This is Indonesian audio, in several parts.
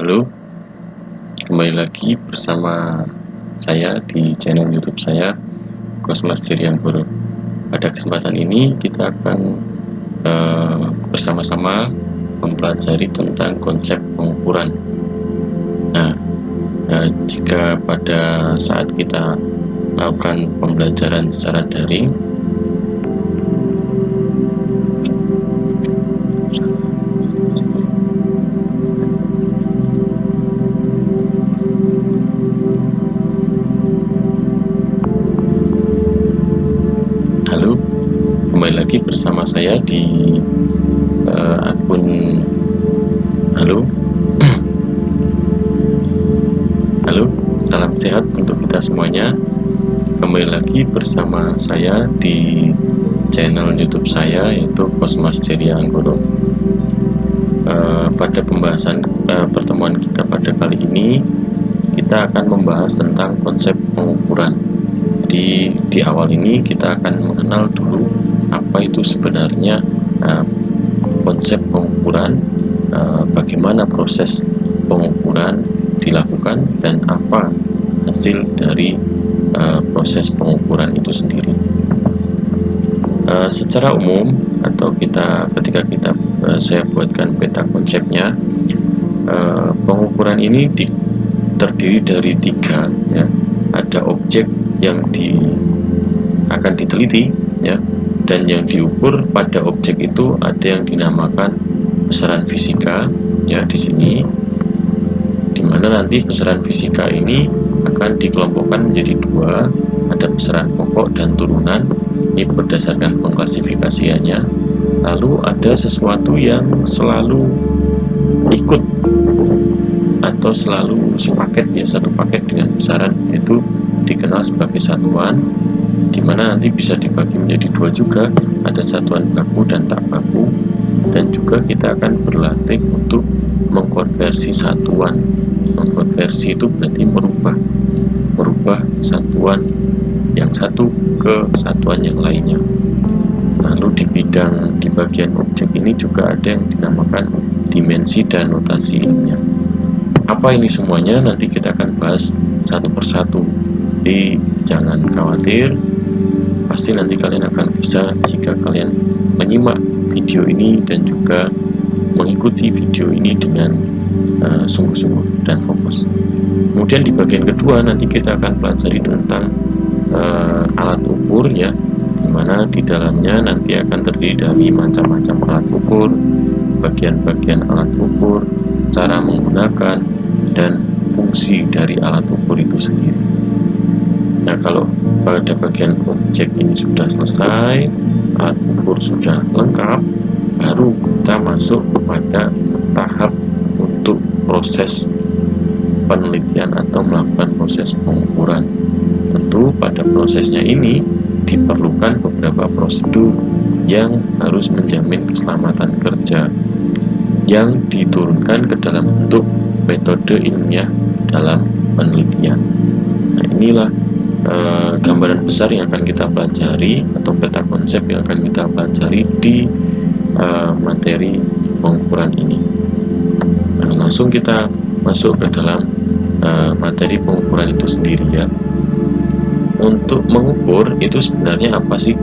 Halo, kembali lagi bersama saya di channel YouTube saya, Cosmas Cerianggoro. Pada kesempatan ini kita akan bersama-sama mempelajari tentang konsep pengukuran. Nah, jika pada saat kita melakukan pembelajaran secara daring, kembali lagi bersama saya di akun halo salam sehat untuk kita semuanya. Kembali lagi bersama saya di channel YouTube saya, yaitu Cosmas Cerianggoro. Pada pembahasan pertemuan kita pada kali ini, kita akan membahas tentang konsep pengukuran. Jadi di awal ini kita akan mengenal dulu apa itu sebenarnya konsep pengukuran, bagaimana proses pengukuran dilakukan, dan apa hasil dari proses pengukuran itu sendiri. Secara umum, atau ketika saya buatkan peta konsepnya, pengukuran ini terdiri dari tiga, ya. Ada objek yang akan diteliti, ya, dan yang diukur pada objek itu ada yang dinamakan besaran fisika, ya, di sini, dimana nanti besaran fisika ini akan dikelompokkan menjadi dua, ada besaran pokok dan turunan, ini berdasarkan pengklasifikasiannya. Lalu ada sesuatu yang selalu ikut atau selalu sepaket, ya, satu paket dengan besaran, itu dikenal sebagai satuan, dimana nanti bisa dibagi menjadi dua juga, ada satuan baku dan tak baku, dan juga kita akan berlatih untuk mengkonversi satuan. Mengkonversi itu berarti merubah satuan yang satu ke satuan yang lainnya. Lalu di bagian objek ini juga ada yang dinamakan dimensi dan notasi ilmiah. Apa ini semuanya nanti kita akan bahas satu persatu. Jadi jangan khawatir, pasti nanti kalian akan bisa jika kalian menyimak video ini dan juga mengikuti video ini dengan sungguh-sungguh dan fokus. Kemudian di bagian kedua nanti kita akan pelajari tentang alat ukur, ya, dimana di dalamnya nanti akan terdiri dari macam-macam alat ukur, bagian-bagian alat ukur, cara menggunakan, dan fungsi dari alat ukur itu sendiri. Nah, kalau pada bagian objek ini sudah selesai, alat ukur sudah lengkap, baru kita masuk kepada tahap untuk proses penelitian atau melakukan proses pengukuran. Tentu pada prosesnya ini diperlukan beberapa prosedur yang harus menjamin keselamatan kerja, yang diturunkan ke dalam bentuk metode ilmiah dalam penelitian. Nah, inilah gambaran besar yang akan kita pelajari, atau peta konsep yang akan kita pelajari di materi pengukuran ini. Nah, langsung kita masuk ke dalam materi pengukuran itu sendiri, ya. Untuk mengukur itu sebenarnya apa sih?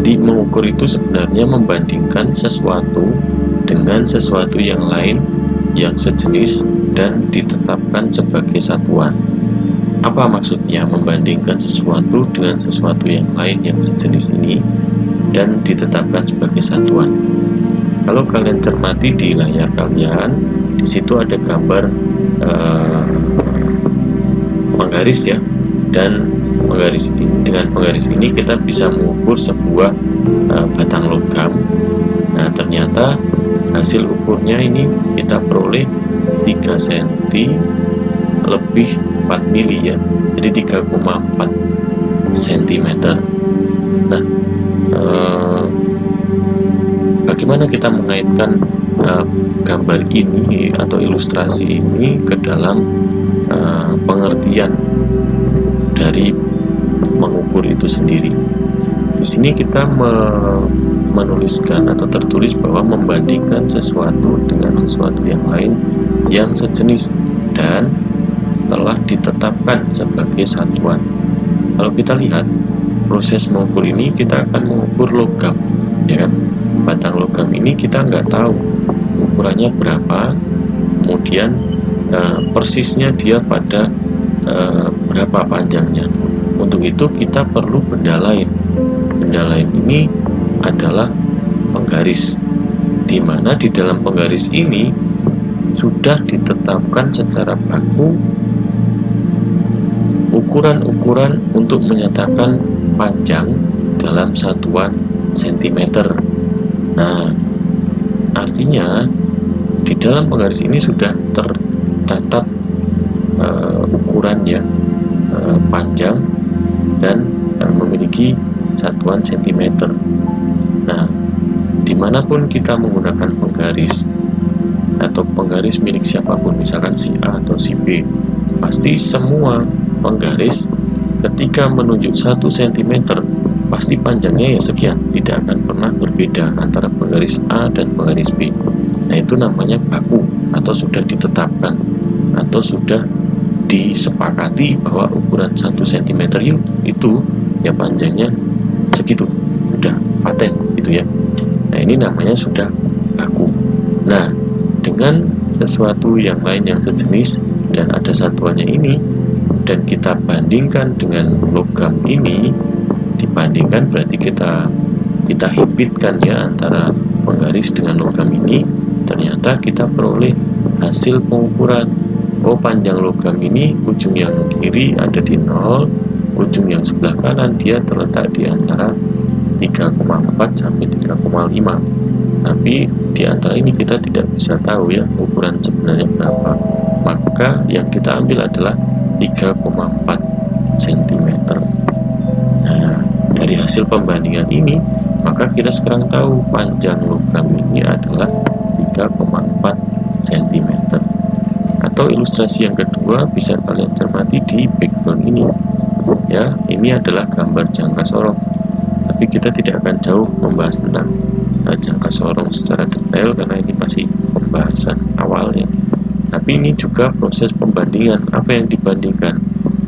Jadi mengukur itu sebenarnya membandingkan sesuatu dengan sesuatu yang lain yang sejenis dan ditetapkan sebagai satuan. Apa maksudnya membandingkan sesuatu dengan sesuatu yang lain yang sejenis ini dan ditetapkan sebagai satuan? Kalau kalian cermati di layar kalian, di situ ada gambar penggaris, ya, dan dengan penggaris ini kita bisa mengukur sebuah batang logam. Nah, ternyata hasil ukurnya ini kita peroleh 3 cm lebih 4 mili, ya, jadi 3,4 cm. Nah, bagaimana kita mengaitkan gambar ini atau ilustrasi ini ke dalam pengertian dari mengukur itu sendiri? di sini kita menuliskan atau tertulis bahwa membandingkan sesuatu dengan sesuatu yang lain yang sejenis dan telah ditetapkan sebagai satuan. Kalau kita lihat proses mengukur ini, kita akan mengukur logam, ya kan? Batang logam ini kita nggak tahu ukurannya berapa, kemudian persisnya dia pada berapa panjangnya. Untuk itu kita perlu benda lain. Benda lain ini adalah penggaris, di mana di dalam penggaris ini sudah ditetapkan secara baku ukuran-ukuran untuk menyatakan panjang dalam satuan sentimeter. Nah, artinya di dalam penggaris ini sudah tercatat ukurannya panjang dan memiliki satuan sentimeter. Nah, dimanapun kita menggunakan penggaris atau penggaris milik siapapun, misalkan si A atau si B, pasti semua penggaris ketika menunjuk 1 cm pasti panjangnya ya sekian, tidak akan pernah berbeda antara penggaris A dan penggaris B. Nah, itu namanya baku atau sudah ditetapkan atau sudah disepakati bahwa ukuran 1 cm itu ya panjangnya segitu, sudah paten gitu ya. Nah, ini namanya sudah baku. Nah, dengan sesuatu yang lain yang sejenis dan ada satuannya ini, dan kita bandingkan dengan logam ini, dibandingkan berarti kita hibitkan ya antara penggaris dengan logam ini, ternyata kita peroleh hasil pengukuran. Oh, panjang logam ini ujung yang kiri ada di 0, ujung yang sebelah kanan dia terletak di antara 3,4 sampai 3,5. Tapi di antara ini kita tidak bisa tahu ya ukuran sebenarnya berapa. Maka yang kita ambil adalah 3,4 cm. Nah, dari hasil pembandingan ini, maka kita sekarang tahu panjang logam ini adalah 3,4 cm. Atau ilustrasi yang kedua bisa kalian cermati di background ini. Ya, ini adalah gambar jangka sorong. Tapi kita tidak akan jauh membahas tentang jangka sorong secara detail karena ini masih pembahasan awalnya. Tapi ini juga proses pembandingan. Apa yang dibandingkan?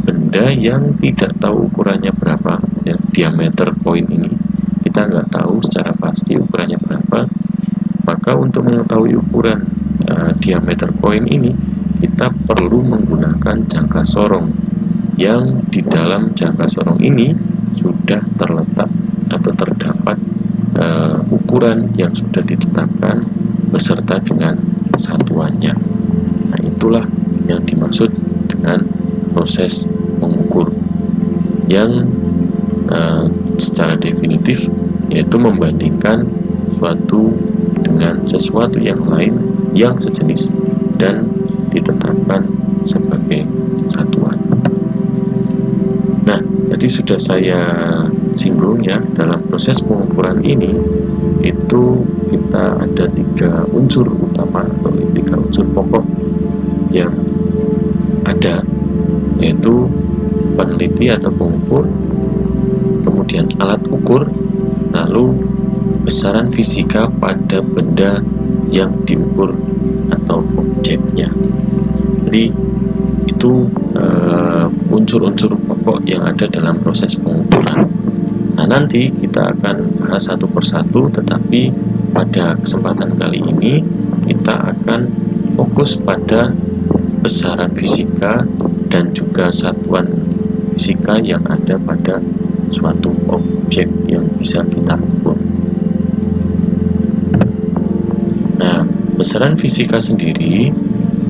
Benda yang tidak tahu ukurannya berapa, ya, diameter koin ini kita nggak tahu secara pasti ukurannya berapa. Maka untuk mengetahui ukuran diameter koin ini, kita perlu menggunakan jangka sorong, yang di dalam jangka sorong ini sudah terletak atau terdapat ukuran yang sudah ditetapkan beserta dengan satuannya. Nah, itulah yang dimaksud dengan proses mengukur yang secara definitif, yaitu membandingkan suatu dengan sesuatu yang lain yang sejenis dan ditetapkan sebagai satuan. Nah, jadi sudah saya singgung ya, dalam proses pengukuran ini itu kita ada 3 unsur utama atau 3 unsur pokok yang ada, yaitu peneliti atau pengukur, kemudian alat ukur, lalu besaran fisika pada benda yang diukur atau objeknya. Jadi itu unsur-unsur pokok yang ada dalam proses pengukuran. Nah, nanti kita akan bahas satu persatu, tetapi pada kesempatan kali ini kita akan fokus pada besaran fisika dan juga satuan fisika yang ada pada suatu objek yang bisa kita ukur. Nah, besaran fisika sendiri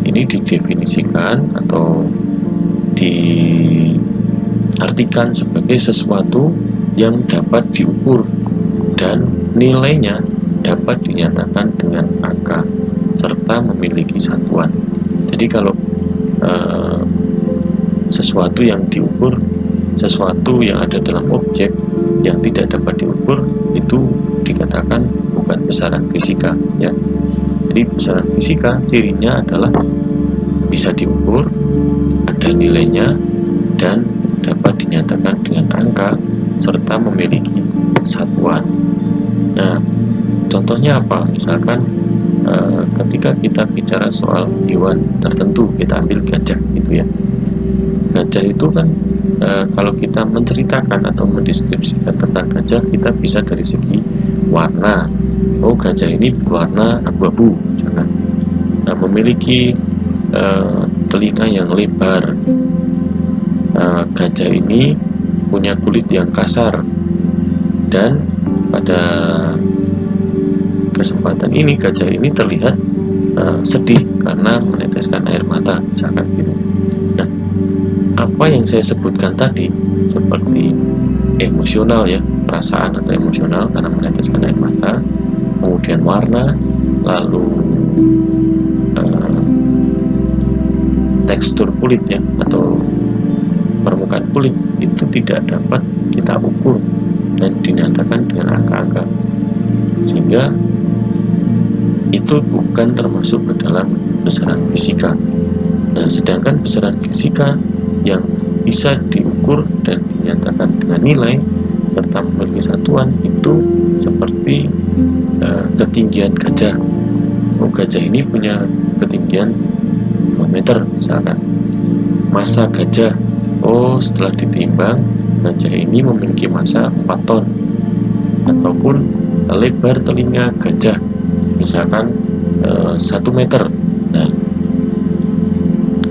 ini didefinisikan atau diartikan sebagai sesuatu yang dapat diukur dan nilainya dapat dinyatakan dengan angka serta memiliki satuan. Jadi kalau sesuatu yang diukur, sesuatu yang ada dalam objek yang tidak dapat diukur, itu dikatakan bukan besaran fisika ya. Jadi besaran fisika cirinya adalah bisa diukur, ada nilainya, dan dapat dinyatakan dengan angka serta memiliki satuan. Nah, contohnya apa? Misalkan ketika kita bicara soal hewan tertentu, kita ambil gajah gitu ya. Gajah itu kan kalau kita menceritakan atau mendeskripsikan tentang gajah, kita bisa dari segi warna. Oh, gajah ini berwarna abu-abu misalkan. Memiliki telinga yang lebar. Gajah ini punya kulit yang kasar, dan pada kesempatan ini gajah ini terlihat sedih karena meneteskan air mata misalkan gitu. Nah, apa yang saya sebutkan tadi seperti emosional ya, perasaan atau emosional karena meneteskan air mata, kemudian warna, lalu tekstur kulit ya, atau permukaan kulit, itu tidak dapat kita ukur dan dinyatakan dengan angka-angka, sehingga itu bukan termasuk ke dalam besaran fisika. Nah, sedangkan besaran fisika yang bisa diukur dan dinyatakan dengan nilai serta memiliki satuan itu seperti ketinggian gajah. Oh, gajah ini punya ketinggian 2 meter misalkan. Massa gajah, oh setelah ditimbang gajah ini memiliki massa 4 ton. Ataupun lebar telinga gajah misalkan 1 meter. Nah,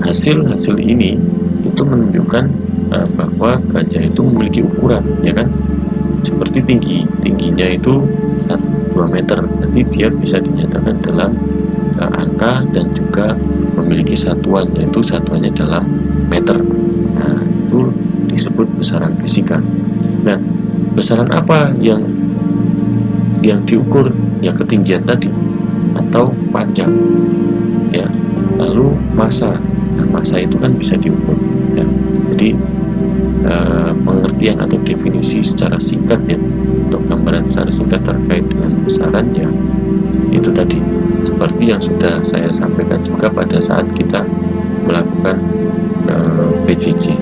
hasil ini itu menunjukkan bahwa gajah itu memiliki ukuran, ya kan? Seperti tingginya itu 2 meter, nanti dia bisa dinyatakan dalam angka dan juga memiliki satuan, yaitu satuannya dalam meter. Nah, itu disebut besaran fisika. Nah, besaran apa yang diukur? Ya, ketinggian tadi atau panjang ya. Lalu massa. Nah, massa itu kan bisa diukur ya. Jadi pengertian atau definisi secara singkat ya, untuk gambaran secara singkat terkait dengan besaran ya, itu tadi seperti yang sudah saya sampaikan juga pada saat kita melakukan PJJ.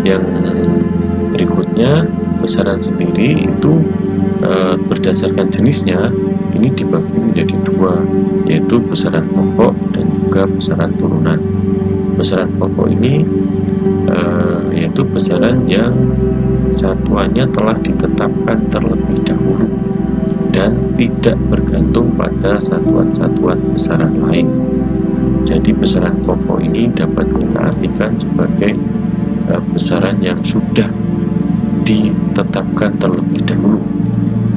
Yang berikutnya, besaran sendiri itu berdasarkan jenisnya ini dibagi menjadi 2, yaitu besaran pokok dan juga besaran turunan. Besaran pokok ini yaitu besaran yang satuannya telah ditetapkan terlebih dahulu dan tidak bergantung pada satuan-satuan besaran lain. Jadi besaran pokok ini dapat kita artikan sebagai besaran yang sudah ditetapkan terlebih dahulu,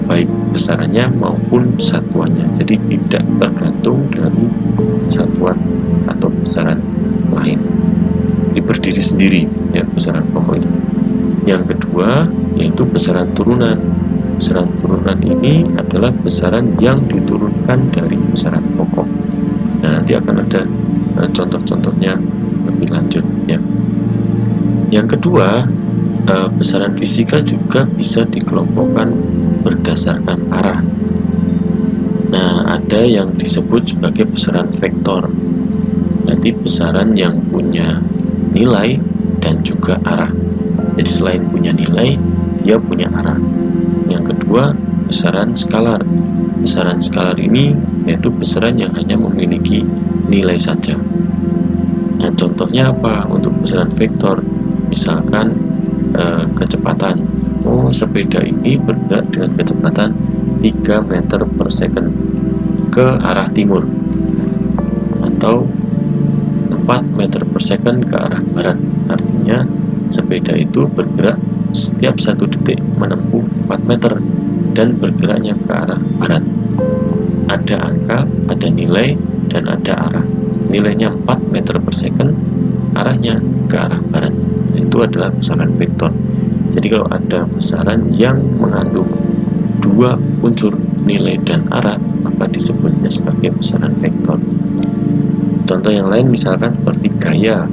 baik besarannya maupun satuannya. Jadi tidak tergantung dari satuan atau besaran lain. Ini berdiri sendiri ya besaran pokok ini. Yang kedua yaitu besaran turunan. Besaran turunan ini adalah besaran yang diturunkan dari besaran pokok. Nah, nanti akan ada contoh-contohnya lebih lanjut ya. Yang kedua, besaran fisika juga bisa dikelompokkan berdasarkan arah. Nah, ada yang disebut sebagai besaran vektor. Jadi besaran yang punya nilai dan juga arah. Jadi selain punya nilai, dia punya arah. Yang kedua, besaran skalar. Besaran skalar ini yaitu besaran yang hanya memiliki nilai saja. Nah, contohnya apa untuk besaran vektor? Misalkan kecepatan. Oh, sepeda ini bergerak dengan kecepatan 3 meter per second ke arah timur, atau 4 meter per second ke arah barat. Artinya sepeda itu bergerak setiap 1 detik menempuh 4 meter dan bergeraknya ke arah barat. Ada angka, ada nilai, dan ada arah. Nilainya 4 meter per second, arahnya ke arah barat. Itu adalah besaran vektor. Jadi kalau ada besaran yang mengandung 2 unsur nilai dan arah, maka disebutnya sebagai besaran vektor. Contoh yang lain misalkan seperti gaya.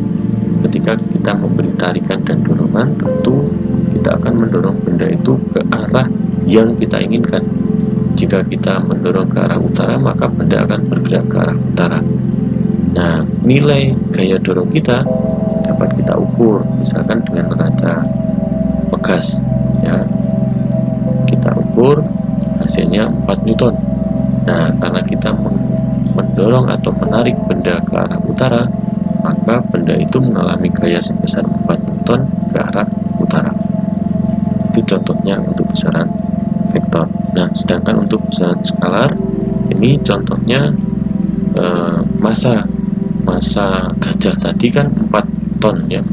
Ketika kita memberi tarikan dan dorongan, tentu kita akan mendorong benda itu ke arah yang kita inginkan. Jika kita mendorong ke arah utara, maka benda akan bergerak ke arah utara. Nah, nilai gaya dorong kita dapat kita ukur, misalkan dengan kaca pegas ya. mengukur, hasilnya 4 Newton. Nah, karena kita mendorong atau menarik benda ke arah utara, maka benda itu mengalami gaya sebesar 4 Newton ke arah utara. Itu contohnya untuk besaran vektor. Nah, sedangkan untuk besaran skalar, ini contohnya massa gajah tadi kan 4 ton ya,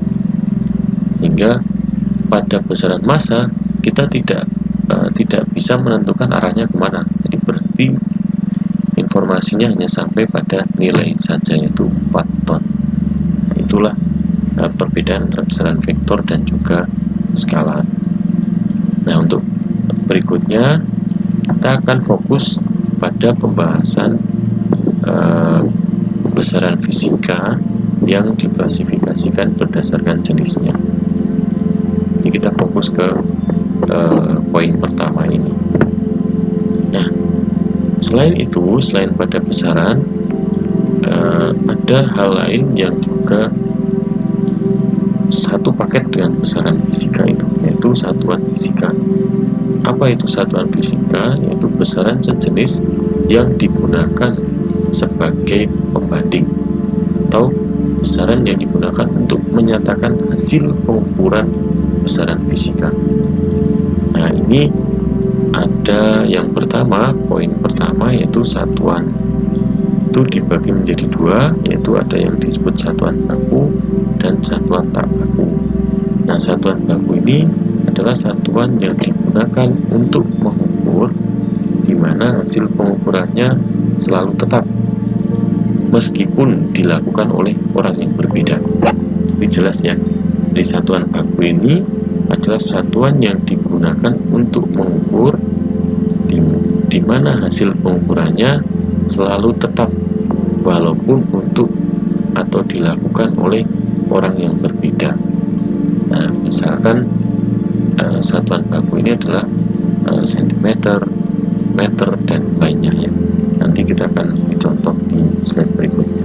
sehingga pada besaran massa kita tidak bisa menentukan arahnya kemana. Jadi berarti informasinya hanya sampai pada nilai saja, yaitu 4 ton. Nah, itulah perbedaan antara besaran vektor dan juga skalar. Nah, untuk berikutnya kita akan fokus pada pembahasan besaran fisika yang diklasifikasikan berdasarkan jenisnya. Jadi kita fokus ke poin pertama ini. Nah, selain itu, selain pada besaran, ada hal lain yang juga satu paket dengan besaran fisika itu, yaitu satuan fisika. Apa itu satuan fisika? Yaitu besaran sejenis yang digunakan sebagai pembanding atau besaran yang digunakan untuk menyatakan hasil pengukuran besaran fisika. Nah, ini ada yang pertama, poin pertama, yaitu satuan. Itu dibagi menjadi dua, yaitu ada yang disebut satuan baku dan satuan tak baku. Nah, satuan baku ini adalah satuan yang digunakan untuk mengukur, di mana hasil pengukurannya selalu tetap meskipun dilakukan oleh orang yang berbeda. Ini jelas ya. Jadi satuan baku ini adalah satuan yang digunakan untuk mengukur, di mana hasil pengukurannya selalu tetap walaupun untuk atau dilakukan oleh orang yang berbeda. Nah, misalkan satuan baku ini adalah sentimeter, meter, dan lainnya ya. Nanti kita akan contoh di slide berikutnya.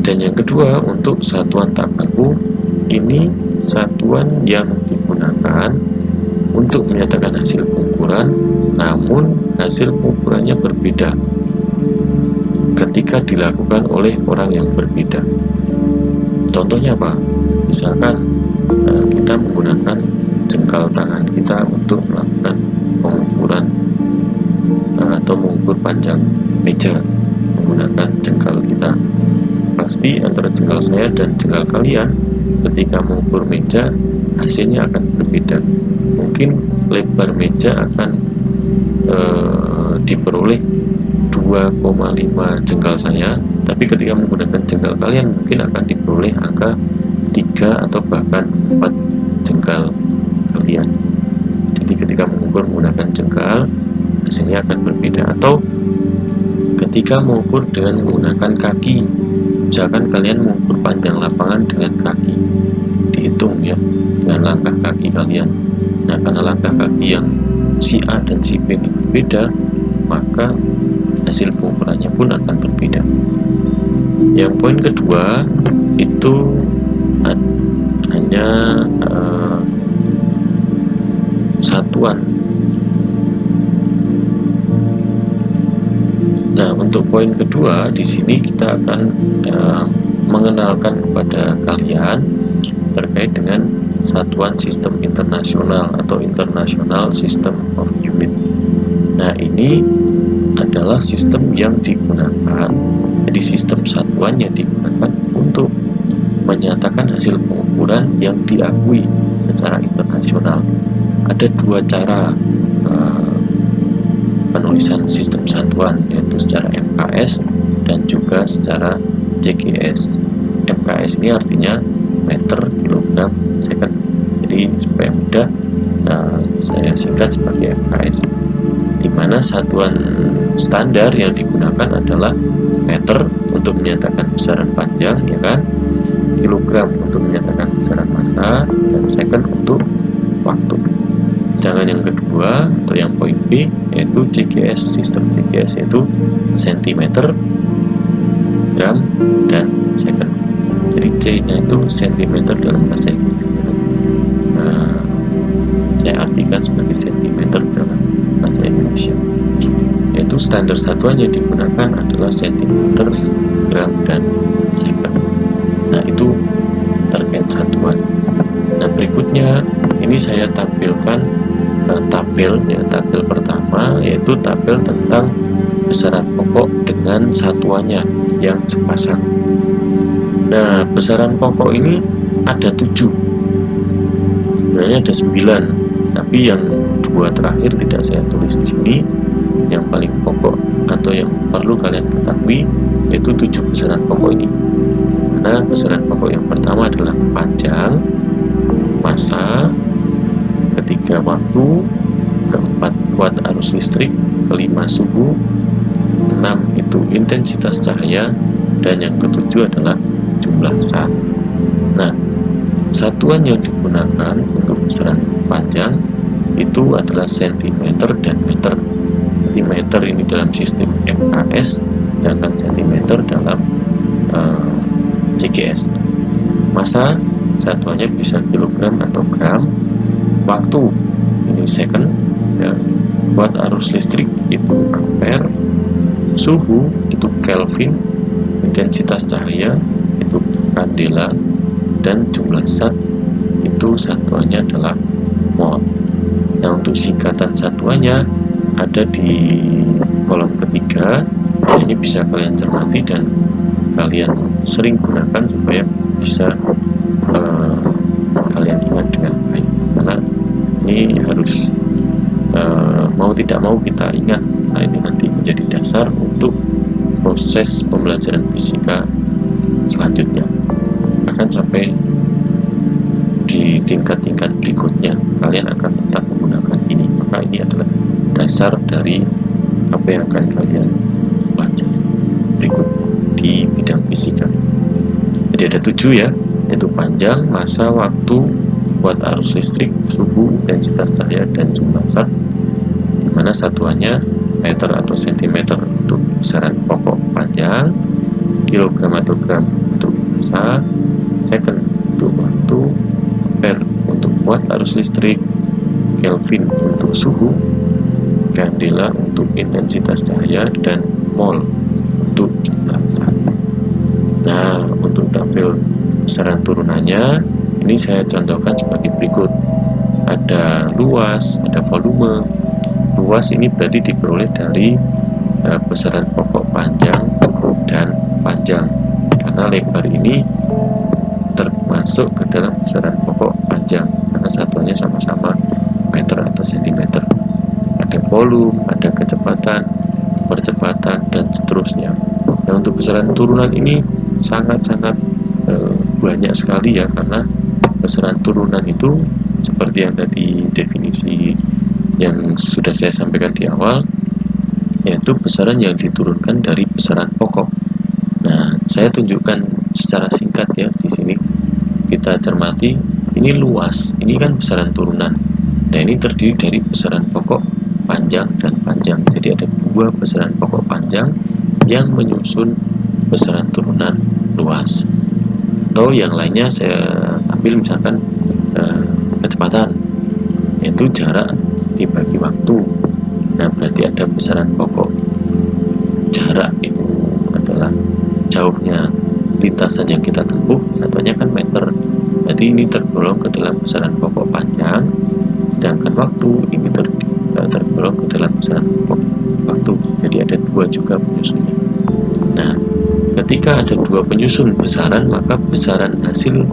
Dan yang kedua, untuk satuan tak baku, ini satuan yang digunakan untuk menyatakan hasil pengukuran, namun hasil pengukurannya berbeda ketika dilakukan oleh orang yang berbeda. Contohnya apa? Misalkan kita menggunakan jengkal tangan kita untuk melakukan pengukuran atau mengukur panjang meja menggunakan jengkal kita. Pasti antara jengkal saya dan jengkal kalian ketika mengukur meja hasilnya akan berbeda. Mungkin lebar meja akan diperoleh 2,5 jengkal saya, tapi ketika menggunakan jengkal kalian mungkin akan diperoleh angka 3 atau bahkan 4 jengkal kalian. Jadi ketika mengukur menggunakan jengkal hasilnya akan berbeda. Atau ketika mengukur dengan menggunakan kaki, misalkan kalian mengukur panjang lapangan dengan kaki, dihitung ya dengan langkah kaki kalian. Nah, karena langkah kaki yang si A dan si B ini berbeda, maka hasil pengukurannya pun akan berbeda. Yang poin kedua itu hanya satuan. Nah, untuk poin kedua di sini kita akan mengenalkan kepada kalian terkait dengan satuan sistem internasional atau International System of Unit. Nah, ini adalah sistem yang digunakan, jadi sistem satuan yang digunakan untuk menyatakan hasil pengukuran yang diakui secara internasional. Ada dua cara penulisan sistem satuan, yaitu secara MKS dan juga secara CGS. MKS ini artinya meter, kilogram, second. Jadi supaya mudah saya singkat sebagai MKS, di mana satuan standar yang digunakan adalah meter untuk menyatakan besaran panjang, ya kan, kilogram untuk menyatakan besaran massa, dan second untuk waktu. Sedangkan yang kedua atau yang poin B yaitu CGS, sistem CGS yaitu sentimeter, gram, dan second. Jadi C-nya itu sentimeter dalam bahasa Inggris. Nah, saya artikan sebagai sentimeter dalam bahasa Indonesia. Yaitu standar satuan yang digunakan adalah sentimeter, gram, dan second. Nah, itu terkait satuan. Nah, berikutnya ini saya tampilkan tabel pertama, yaitu tabel tentang besaran pokok dengan satuannya yang sepasang. Nah, besaran pokok ini ada 7, sebenarnya ada 9, tapi yang 2 terakhir tidak saya tulis di sini. Yang paling pokok atau yang perlu kalian ketahui yaitu 7 besaran pokok ini. Nah, besaran pokok yang pertama adalah panjang, massa, ketiga waktu, keempat kuat arus listrik, kelima suhu, 6 itu intensitas cahaya, dan yang ketujuh adalah jumlah saat. Nah, satuan yang digunakan untuk besaran panjang itu adalah sentimeter dan meter. Meter ini dalam sistem MKS, sedangkan sentimeter dalam CGS. Massa satuannya bisa kilogram atau gram. Waktu ini second, ya. Kuat arus listrik itu ampere. Suhu itu Kelvin. Intensitas cahaya itu kandela, dan jumlah zat itu satuannya adalah mol. Nah, untuk singkatan satuannya ada di kolom ketiga. Nah, ini bisa kalian cermati dan kalian sering gunakan supaya bisa kalian ingat dengan baik, karena ini harus mau tidak mau kita ingat. Nah, ini nanti menjadi dasar untuk proses pembelajaran fisika selanjutnya, akan sampai di tingkat-tingkat berikutnya kalian akan tetap menggunakan ini. Maka ini adalah dasar dari apa yang akan kalian baca berikut di bidang fisika. Jadi ada 7 ya, yaitu panjang, massa, waktu, kuat arus listrik, suhu, intensitas cahaya, dan jumlah zat, di mana satuannya meter atau sentimeter untuk besaran pokok panjang, kilogram atau gram untuk massa, second untuk waktu, ampere untuk kuat arus listrik, Kelvin untuk suhu, kandela untuk intensitas cahaya, dan mol untuk jumlah zat. Nah, untuk tabel besaran turunannya ini saya contohkan sebagai berikut. Ada luas, ada volume. Luas ini berarti diperoleh dari besaran pokok panjang dan panjang, karena lebar ini termasuk ke dalam besaran pokok panjang karena satuannya sama-sama meter atau sentimeter. Ada volume, ada kecepatan, percepatan, dan seterusnya. Nah, untuk besaran turunan ini sangat-sangat banyak sekali ya, karena besaran turunan itu seperti yang tadi definisi yang sudah saya sampaikan di awal, yaitu besaran yang diturunkan dari besaran pokok. Nah, saya tunjukkan secara singkat ya di sini. Kita cermati, ini luas, ini kan besaran turunan. Nah, ini terdiri dari besaran pokok panjang dan panjang. Jadi ada 2 besaran pokok panjang yang menyusun besaran turunan luas. Atau yang lainnya saya ambil misalkan kecepatan, yaitu jarak dibagi waktu. Nah, berarti ada besaran pokok jarak itu adalah jauhnya lintasan yang kita tempuh, satuannya kan meter. Berarti ini tergolong ke dalam besaran pokok panjang, sedangkan waktu ini tergolong ke dalam besaran pokok waktu. Jadi ada 2 juga penyusunnya. Nah, ketika ada 2 penyusun besaran, maka besaran hasil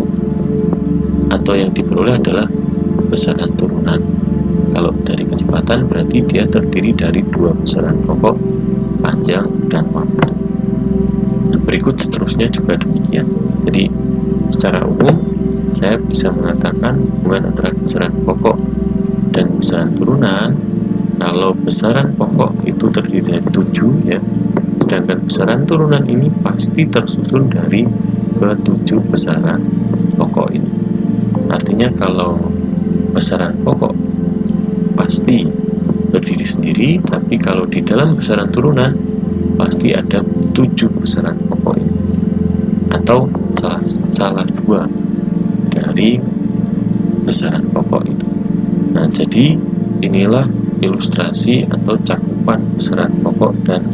atau yang diperoleh adalah besaran turunan. Kalau dari kecepatan berarti dia terdiri dari 2 besaran pokok panjang dan waktu. Nah, berikut seterusnya juga demikian. Jadi secara umum saya bisa mengatakan hubungan antara besaran pokok dan besaran turunan. Kalau besaran pokok itu terdiri dari 7 ya, sedangkan besaran turunan ini pasti tersusun dari ke-7 besaran pokok ini. Artinya kalau besaran pokok pasti berdiri sendiri, tapi kalau di dalam besaran turunan pasti ada 7 besaran pokok ini, atau salah 2 dari besaran pokok itu. Nah, jadi inilah ilustrasi atau cakupan besaran pokok dan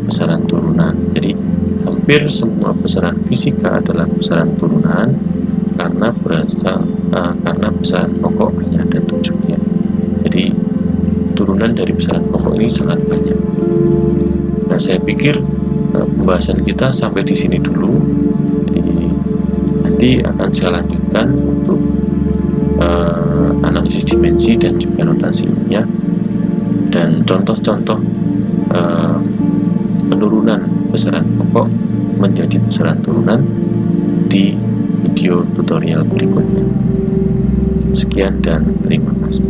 besaran turunan. Jadi hampir semua besaran fisika adalah besaran turunan karena besaran pokok hanya ada 7 ya. Jadi turunan dari besaran pokok ini sangat banyak. Nah, saya pikir pembahasan kita sampai di sini dulu. Jadi, nanti akan saya lanjutkan untuk analisis dimensi dan juga notasinya dan contoh-contoh penurunan besaran pokok menjadi besaran turunan di video tutorial berikutnya. Sekian dan terima kasih.